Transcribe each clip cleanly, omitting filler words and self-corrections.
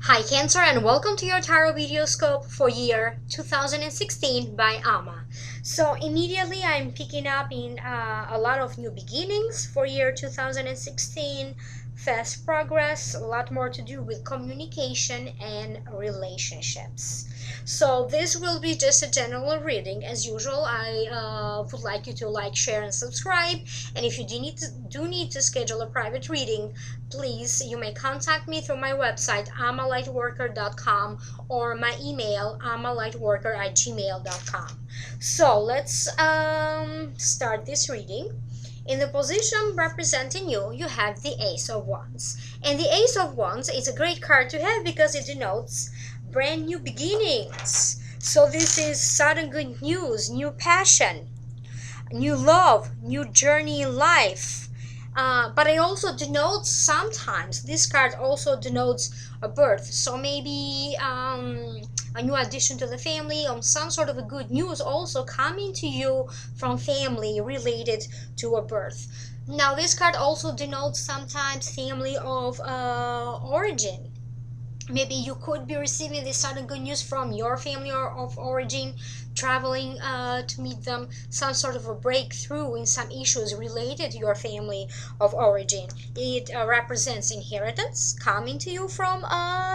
Hi Cancer, and welcome to your TarotVideoScope for year 2016 by A.M.A. So immediately I'm picking up in a lot of new beginnings for year 2016, fast progress, a lot more to do with communication and relationships. So this will be just a general reading. As usual, I would like you to like, share, and subscribe. And if you do need to schedule a private reading, please, you may contact me through my website, amalightworker.com, or my email, amalightworker@gmail.com. So let's start this reading. In the position representing you, you have the Ace of Wands. And the Ace of Wands is a great card to have because it denotes brand new beginnings. So this is sudden good news, new passion, new love, new journey in life. But it also denotes, sometimes this card also denotes a birth. So maybe a new addition to the family, or some sort of a good news also coming to you from family related to a birth. Now this card also denotes sometimes family of origin. Maybe you could be receiving this sudden good news from your family or of origin, traveling to meet them, some sort of a breakthrough in some issues related to your family of origin. It represents inheritance coming to you from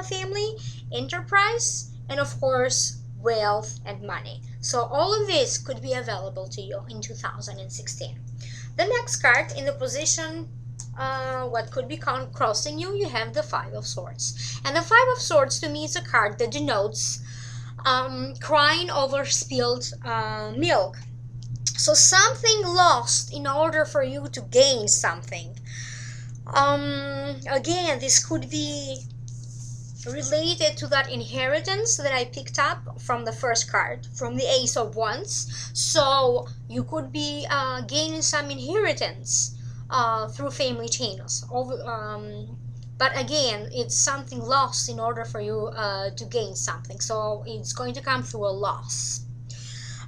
family, enterprise, and of course, wealth and money. So all of this could be available to you in 2016. The next card in the position what could be crossing you, you have the Five of Swords. And the Five of Swords to me is a card that denotes crying over spilled milk. So something lost in order for you to gain something. Again, this could be related to that inheritance that I picked up from the first card, from the Ace of Wands. So you could be gaining some inheritance through family channels. But again, it's something lost in order for you to gain something. So it's going to come through a loss.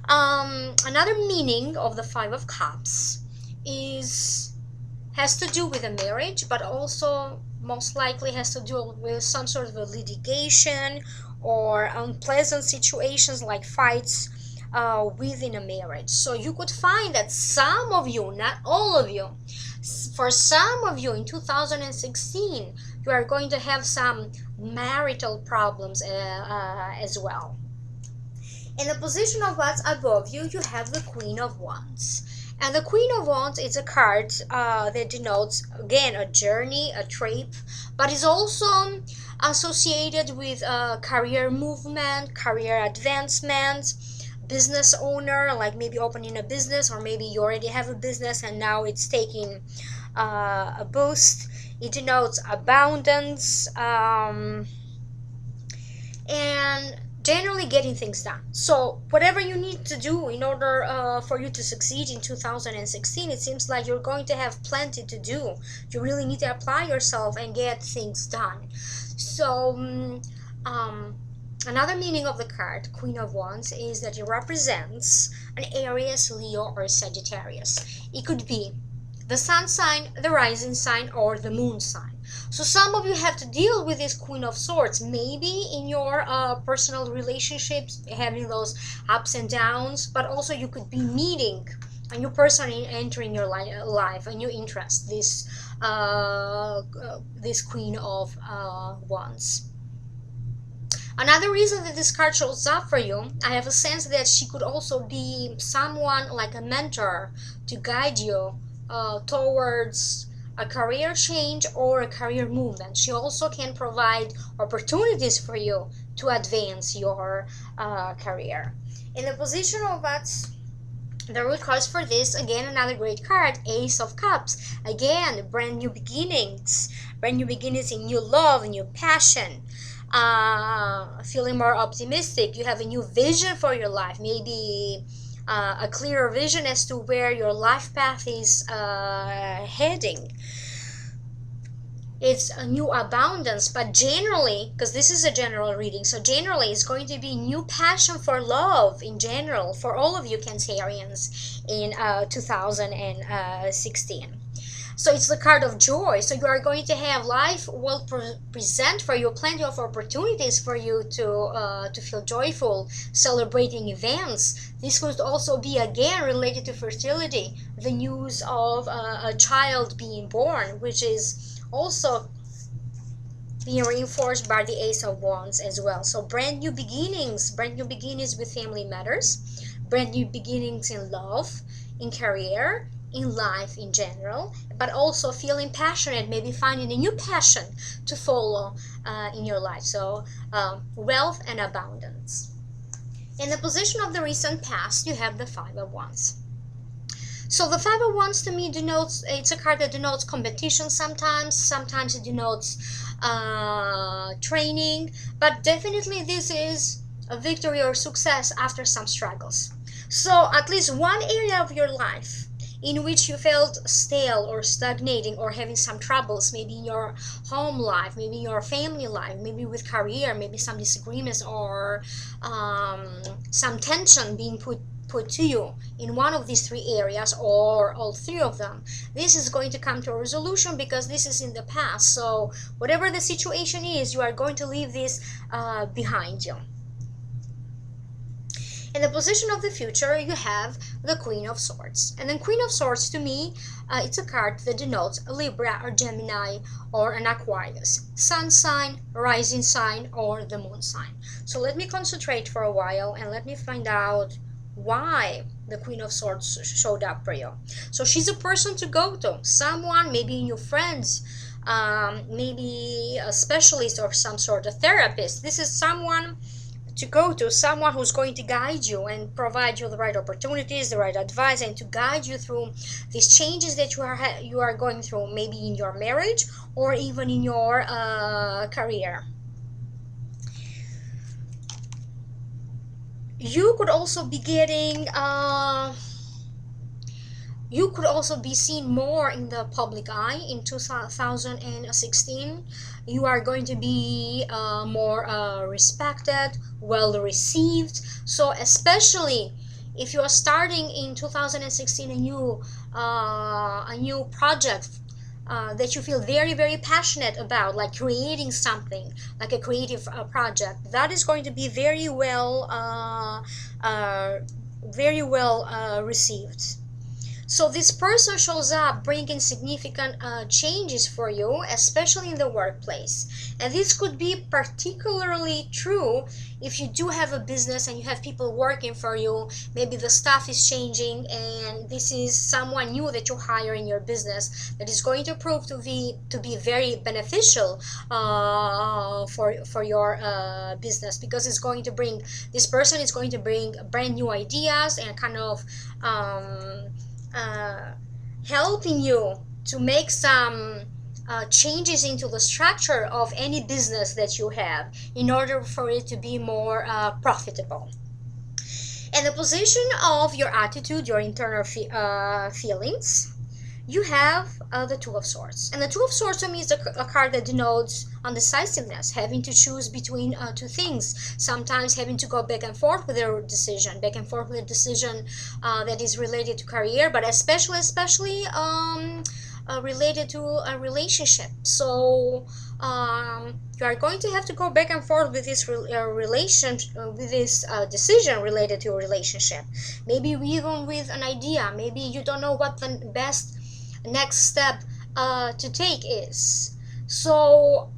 Another meaning of the Five of Cups has to do with a marriage, but also most likely has to do with some sort of a litigation or unpleasant situations like fights within a marriage. So you could find that some of you, not all of you, for some of you in 2016, you are going to have some marital problems as well. In the position of what's above you, you have the Queen of Wands. And the Queen of Wands is a card that denotes, again, a journey, a trip, but is also associated with career movement, career advancement, business owner, like maybe opening a business, or maybe you already have a business and now it's taking a boost. It denotes abundance and generally getting things done. So whatever you need to do in order for you to succeed in 2016, it seems like you're going to have plenty to do. You really need to apply yourself and get things done. So another meaning of the card, Queen of Wands, is that it represents an Aries, Leo, or Sagittarius. It could be the sun sign, the rising sign, or the moon sign. So some of you have to deal with this Queen of Swords, maybe in your personal relationships, having those ups and downs, but also you could be meeting a new person entering your life, a new interest, this Queen of Wands. Another reason that this card shows up for you, I have a sense that she could also be someone like a mentor to guide you towards a career change or a career movement. She also can provide opportunities for you to advance your career. In the position of what's the root cause for this, again, another great card, Ace of Cups. Again, brand new beginnings in new love, new passion. Feeling more optimistic. You have a new vision for your life, maybe a clearer vision as to where your life path is heading. It's a new abundance, but generally, because this is a general reading, so generally it's going to be new passion for love in general for all of you Cancerians in 2016. So it's the card of joy. So you are going to have life will present for you plenty of opportunities for you to feel joyful, celebrating events. This could also be again related to fertility, the news of a child being born, which is also being reinforced by the Ace of Wands as well. So brand new beginnings with family matters, brand new beginnings in love, in career, in life in general, but also feeling passionate, maybe finding a new passion to follow in your life. So wealth and abundance. In the position of the recent past, you have the Five of Wands. So the Five of Wands to me denotes, it's a card that denotes competition sometimes it denotes training, but definitely this is a victory or success after some struggles. So at least one area of your life in which you felt stale or stagnating or having some troubles, maybe in your home life, maybe in your family life, maybe with career, maybe some disagreements or some tension being put to you in one of these three areas or all three of them, this is going to come to a resolution because this is in the past. So whatever the situation is, you are going to leave this behind you. In the position of the future, you have the Queen of Swords. And then Queen of Swords, to me, it's a card that denotes a Libra or Gemini or an Aquarius, sun sign, rising sign, or the moon sign. So let me concentrate for a while and let me find out why the Queen of Swords showed up for you. So she's a person to go to, someone, maybe your friends, maybe a specialist or some sort of therapist. This is someone to go to, someone who's going to guide you and provide you the right opportunities, the right advice, and to guide you through these changes that you are going through, maybe in your marriage or even in your career. You could also be getting you could also be seen more in the public eye in 2016. You are going to be more respected, well received. So especially if you are starting in 2016 a new project that you feel very, very passionate about, like creating something, like a creative project, that is going to be very well received. So this person shows up bringing significant changes for you, especially in the workplace. And this could be particularly true if you do have a business and you have people working for you. Maybe the staff is changing and this is someone new that you hire in your business that is going to prove to be very beneficial for your business, because it's going to bring, this person is going to bring brand new ideas and kind of helping you to make some changes into the structure of any business that you have in order for it to be more profitable. And the position of your attitude, your internal feelings, you have the Two of Swords. And the Two of Swords to me is a card that denotes undecisiveness, having to choose between two things, sometimes having to go back and forth with a decision, that is related to career, but especially related to a relationship. So you are going to have to go back and forth with this decision related to a relationship. Maybe even with an idea. Maybe you don't know what the best next step to take is. So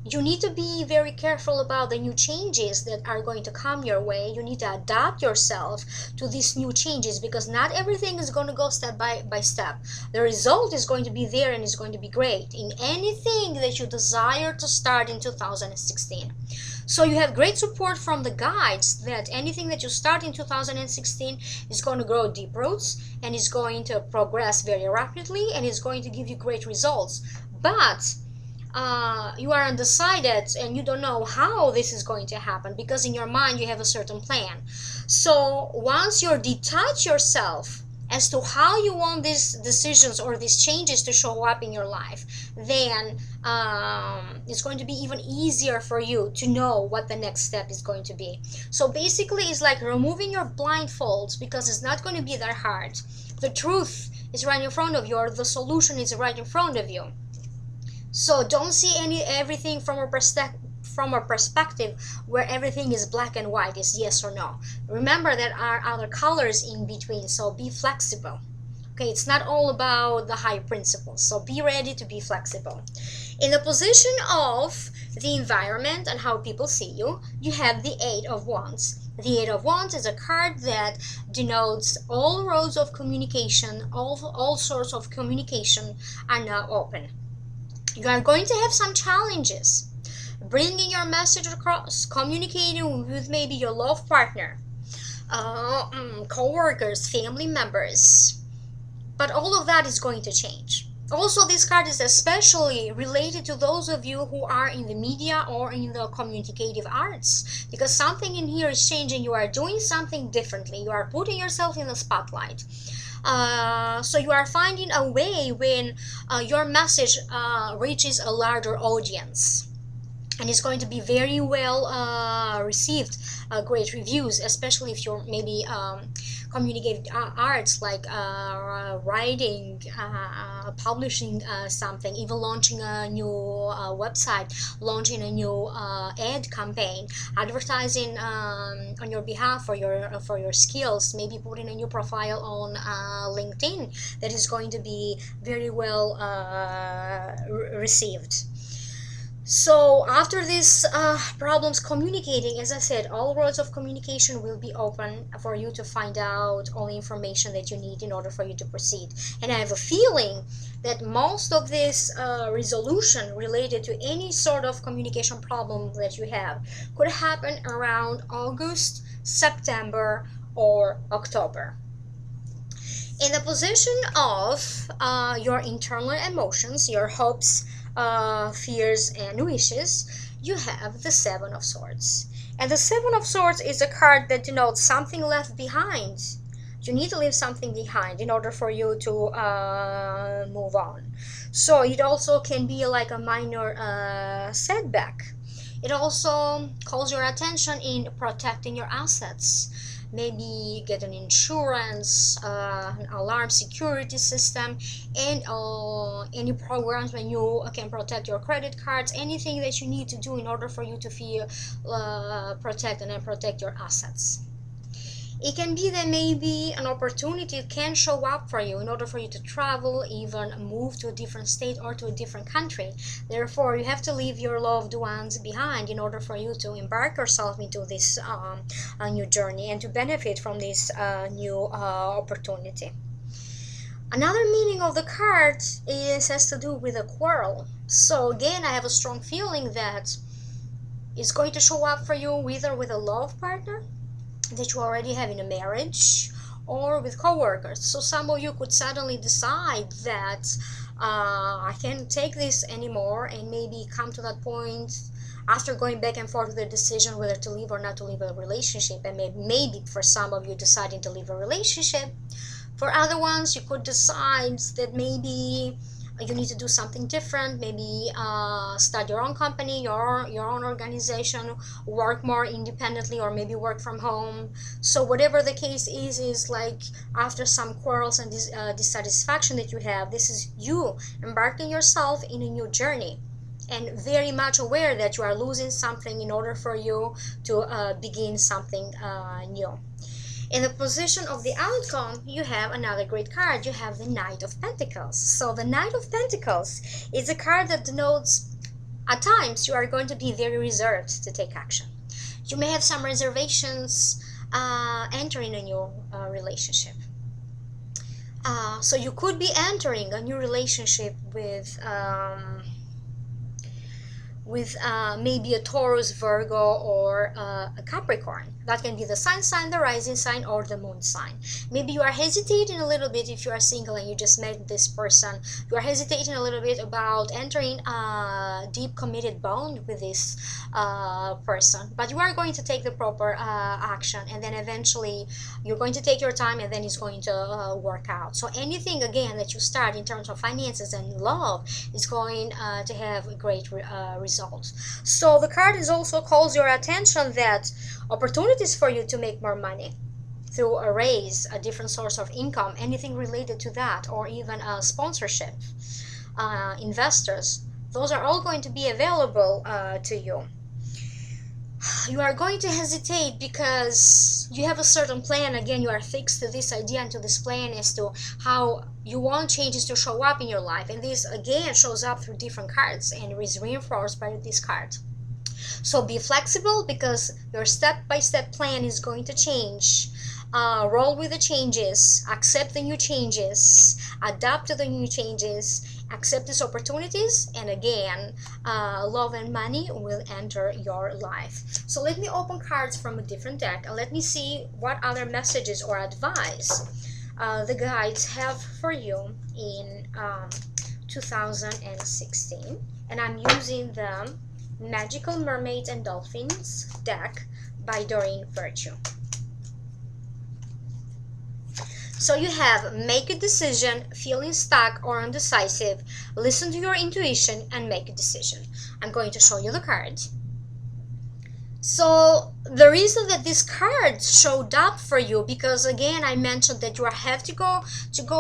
you need to be very careful about the new changes that are going to come your way. You need to adapt yourself to these new changes, because not everything is going to go step by step. The result is going to be there and is going to be great in anything that you desire to start in 2016. So you have great support from the guides that anything that you start in 2016 is going to grow deep roots and is going to progress very rapidly and is going to give you great results. But you are undecided and you don't know how this is going to happen, because in your mind you have a certain plan. So once you detach yourself as to how you want these decisions or these changes to show up in your life, then it's going to be even easier for you to know what the next step is going to be. So basically it's like removing your blindfolds, because it's not going to be that hard. The truth is right in front of you, or the solution is right in front of you. So don't see everything from a perspective where everything is black and white, is yes or no. Remember, there are other colors in between, so be flexible. Okay, it's not all about the high principles, so be ready to be flexible. In the position of the environment and how people see you, you have the Eight of Wands. The Eight of Wands is a card that denotes all roads of communication, all sorts of communication are now open. You are going to have some challenges bringing your message across, communicating with maybe your love partner, co-workers, family members, but all of that is going to change. Also, this card is especially related to those of you who are in the media or in the communicative arts, because something in here is changing. You are doing something differently. You are putting yourself in the spotlight. So you are finding a way when your message reaches a larger audience, and it's going to be very well received. Great reviews, especially if you're maybe communicative arts, like writing, publishing something, even launching a new website, launching a new ad campaign, advertising on your behalf for your skills, maybe putting a new profile on LinkedIn that is going to be very well received. So after these problems communicating, as I said, all roads of communication will be open for you to find out all the information that you need in order for you to proceed. And I have a feeling that most of this resolution related to any sort of communication problem that you have could happen around August, September, or October. In the position of your internal emotions, your hopes, fears, and wishes, you have the Seven of Swords. And the Seven of Swords is a card that denotes something left behind. You need to leave something behind in order for you to move on. So it also can be like a minor setback. It also calls your attention in protecting your assets. Maybe get an insurance, an alarm security system, and any programs when you can protect your credit cards, anything that you need to do in order for you to feel protected and protect your assets. It can be that maybe an opportunity can show up for you in order for you to travel, even move to a different state or to a different country. Therefore, you have to leave your loved ones behind in order for you to embark yourself into this new journey and to benefit from this new opportunity. Another meaning of the card has to do with a quarrel. So again, I have a strong feeling that it's going to show up for you either with a love partner that you already have in a marriage, or with co-workers. So some of you could suddenly decide that I can't take this anymore, and maybe come to that point after going back and forth with the decision whether to leave or not to leave a relationship. And maybe for some of you deciding to leave a relationship. For other ones, you could decide that maybe you need to do something different, maybe start your own company, your own organization, work more independently, or maybe work from home. So whatever the case is like after some quarrels and dissatisfaction that you have, this is you embarking yourself in a new journey, and very much aware that you are losing something in order for you to begin something new. In the position of the outcome, you have another great card. You have the Knight of Pentacles. So the Knight of Pentacles is a card that denotes at times you are going to be very reserved to take action. You may have some reservations entering a new relationship. So you could be entering a new relationship with maybe a Taurus, Virgo, or a Capricorn. That can be the sun sign, the rising sign, or the moon sign. Maybe you are hesitating a little bit if you are single and you just met this person. You are hesitating a little bit about entering a deep committed bond with this person. But you are going to take the proper action, and then eventually you're going to take your time, and then it's going to work out. So anything, again, that you start in terms of finances and love is going to have a great result. So the card is also calls your attention that opportunities for you to make more money through a raise, a different source of income, anything related to that, or even a sponsorship, investors. Those are all going to be available to you. You are going to hesitate because you have a certain plan. Again, you are fixed to this idea and to this plan as to how you want changes to show up in your life. And this again shows up through different cards and is reinforced by this card. So be flexible because your step-by-step plan is going to change. Roll with the changes, accept the new changes, adapt to the new changes, accept these opportunities, and again, love and money will enter your life. So let me open cards from a different deck and let me see what other messages or advice the guides have for you in 2016. And I'm using the Magical Mermaids and Dolphins deck by Doreen Virtue. So you have make a decision, feeling stuck or undecisive, listen to your intuition and make a decision. I'm going to show you the cards. So the reason that these cards showed up for you, because again I mentioned that you have to go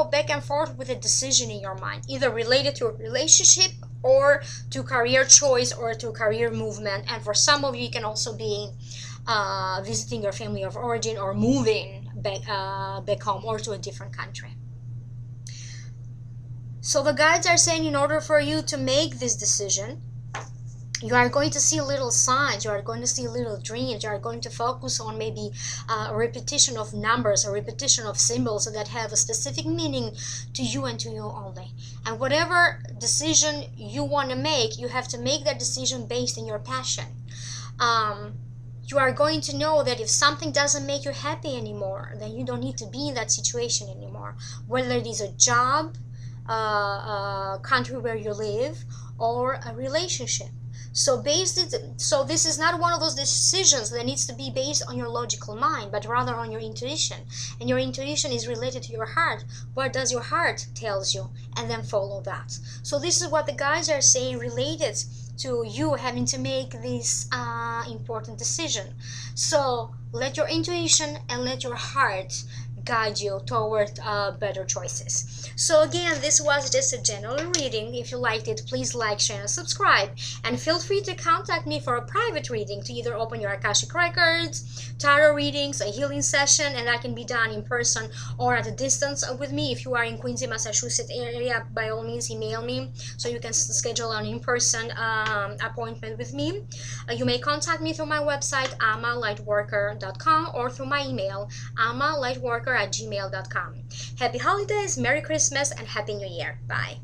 back and forth with a decision in your mind, either related to a relationship or to career choice or to career movement. And for some of you, it can also be visiting your family of origin or moving back home or to a different country. So the guides are saying in order for you to make this decision, you are going to see little signs, you are going to see little dreams, you are going to focus on maybe a repetition of numbers, a repetition of symbols that have a specific meaning to you and to you only. And whatever decision you want to make, you have to make that decision based on your passion. You are going to know that if something doesn't make you happy anymore, then you don't need to be in that situation anymore. Whether it is a job, a country where you live, or a relationship. So this is not one of those decisions that needs to be based on your logical mind, but rather on your intuition. And your intuition is related to your heart. What does your heart tells you? And then follow that. So this is what the guides are saying related to you having to make this important decision. So let your intuition and let your heart guide you toward better choices. So again, this was just a general reading. If you liked it, please like, share, and subscribe. And feel free to contact me for a private reading to either open your Akashic records, tarot readings, a healing session, and that can be done in person or at a distance with me. If you are in Quincy, Massachusetts area, by all means email me so you can schedule an in-person appointment with me. You may contact me through my website, amalightworker.com, or through my email, amalightworker@gmail.com. Happy holidays, Merry Christmas, and Happy New Year. Bye.